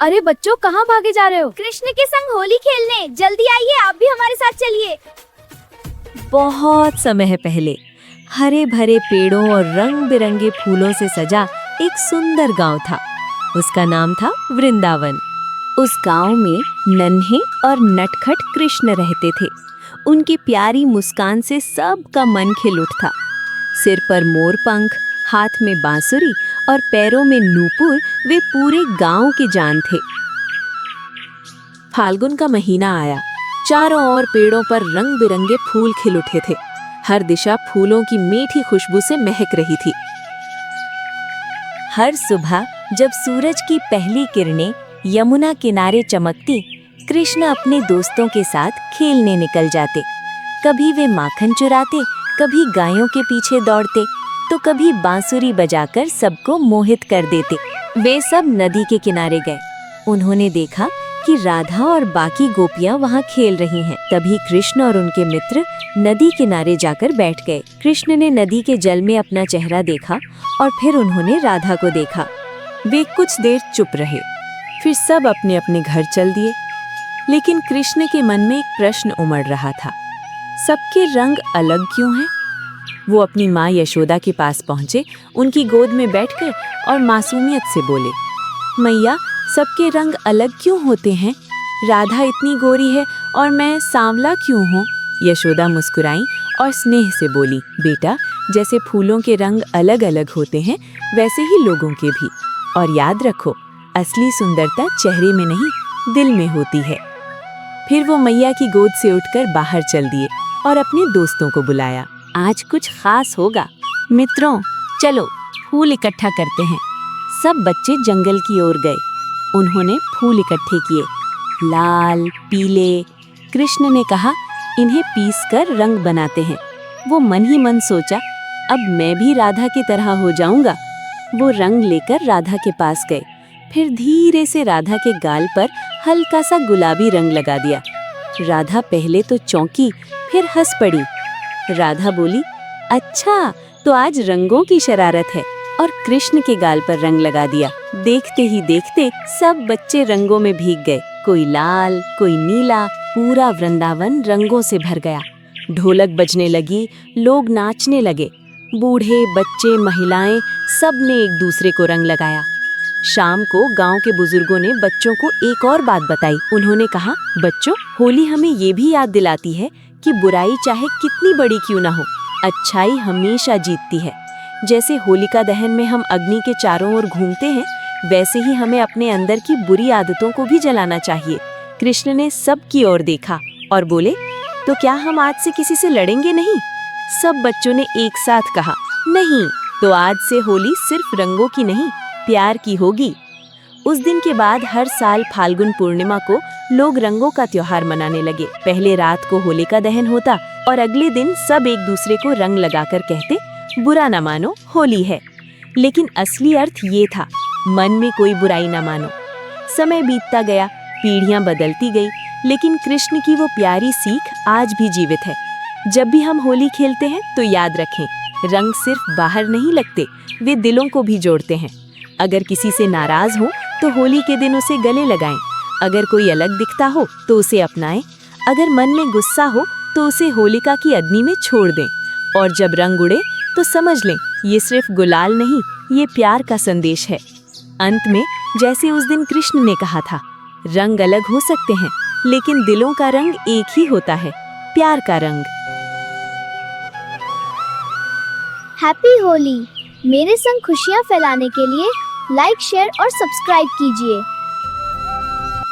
अरे बच्चों, कहाँ भागे जा रहे हो? कृष्ण के संग होली खेलने। जल्दी आइए, आप भी हमारे साथ चलिए। बहुत समय पहले हरे भरे पेड़ों और रंग बिरंगे फूलों से सजा एक सुंदर गांव था। उसका नाम था वृंदावन। उस गांव में नन्हे और नटखट कृष्ण रहते थे। उनकी प्यारी मुस्कान से सबका मन खिल उठता। सिर पर मोर पंख, हाथ में बांसुरी और पैरों में नूपुर वे पूरे गांव की जान थे। फाल्गुन का महीना आया। चारों ओर पेड़ों पर रंग बिरंगे फूल खिल उठे थे। हर दिशा फूलों की मीठी खुशबू से महक रही थी। हर सुबह जब सूरज की पहली किरणें यमुना किनारे चमकती, कृष्ण अपने दोस्तों के साथ खेलने निकल जाते। कभी वे माखन चुराते, कभी गायों के पीछे दौड़ते, तो कभी बांसुरी बजाकर सबको मोहित कर देते। वे सब नदी के किनारे गए। उन्होंने देखा कि राधा और बाकी गोपियां वहां खेल रही हैं। तभी कृष्ण और उनके मित्र नदी किनारे जाकर बैठ गए। कृष्ण ने नदी के जल में अपना चेहरा देखा और फिर उन्होंने राधा को देखा। वे कुछ देर चुप रहे, फिर सब अपने अपने घर चल दिए। लेकिन कृष्ण के मन में एक प्रश्न उमड़ रहा था, सबके रंग अलग क्यों हैं? वो अपनी माँ यशोदा के पास पहुँचे, उनकी गोद में बैठकर और मासूमियत से बोले, मैया, सबके रंग अलग क्यों होते हैं? राधा इतनी गोरी है और मैं सांवला क्यों हूँ? यशोदा मुस्कुराई और स्नेह से बोली, बेटा, जैसे फूलों के रंग अलग अलग होते हैं, वैसे ही लोगों के भी। और याद रखो, असली सुंदरता चेहरे में नहीं, दिल में होती है। फिर वो मैया की गोद से उठकर बाहर चल दिए और अपने दोस्तों को बुलाया। आज कुछ खास होगा। मित्रों, चलो फूल इकट्ठा करते हैं। सब बच्चे जंगल की ओर गए। उन्होंने फूल इकट्ठे किए, लाल, पीले। कृष्ण ने कहा, इन्हें पीसकर रंग बनाते हैं। वो मन ही मन सोचा, अब मैं भी राधा की तरह हो जाऊंगा। वो रंग लेकर राधा के पास गए। फिर धीरे से राधा के गाल पर हल्का सा गुलाबी रंग लगा दिया। राधा पहले तो चौंकी, फिर हंस पड़ी। राधा बोली, अच्छा, तो आज रंगों की शरारत है, और कृष्ण के गाल पर रंग लगा दिया। देखते ही देखते सब बच्चे रंगों में भीग गए। कोई लाल, कोई नीला। पूरा वृंदावन रंगों से भर गया। ढोलक बजने लगी, लोग नाचने लगे। बूढ़े, बच्चे, महिलाएं, सब ने एक दूसरे को रंग लगाया। शाम को गांव के बुजुर्गों ने बच्चों को एक और बात बताई। उन्होंने कहा, बच्चों, होली हमें ये भी याद दिलाती है कि बुराई चाहे कितनी बड़ी क्यों ना हो, अच्छाई हमेशा जीतती है। जैसे होलिका दहन में हम अग्नि के चारों ओर घूमते हैं, वैसे ही हमें अपने अंदर की बुरी आदतों को भी जलाना चाहिए। कृष्ण ने सब की ओर देखा और बोले, तो क्या हम आज से किसी से लड़ेंगे नहीं? सब बच्चों ने एक साथ कहा, नहीं। तो आज से होली सिर्फ रंगों की नहीं, प्यार की होगी। उस दिन के बाद हर साल फाल्गुन पूर्णिमा को लोग रंगों का त्योहार मनाने लगे। पहले रात को होलिका दहन होता और अगले दिन सब एक दूसरे को रंग लगाकर कहते, बुरा न मानो, होली है। लेकिन असली अर्थ ये था, मन में कोई बुराई न मानो। समय बीतता गया, पीढ़ियां बदलती गई, लेकिन कृष्ण की वो प्यारी सीख आज भी जीवित है। जब भी हम होली खेलते हैं तो याद रखें, रंग सिर्फ बाहर नहीं लगते, वे दिलों को भी जोड़ते हैं। अगर किसी से नाराज हो तो होली के दिन उसे गले लगाएं। अगर कोई अलग दिखता हो तो उसे अपनाएं। अगर मन में गुस्सा हो तो उसे होलिका की अग्नि में छोड़ दें। और जब रंग उड़े तो समझ लें, ये सिर्फ गुलाल नहीं, ये प्यार का संदेश है। अंत में, जैसे उस दिन कृष्ण ने कहा था, रंग अलग हो सकते हैं, लेकिन दिलों का रंग एक ही होता है, प्यार का रंग। हैप्पी होली। मेरे संग खुशियाँ फैलाने के लिए लाइक, शेयर और सब्सक्राइब कीजिए।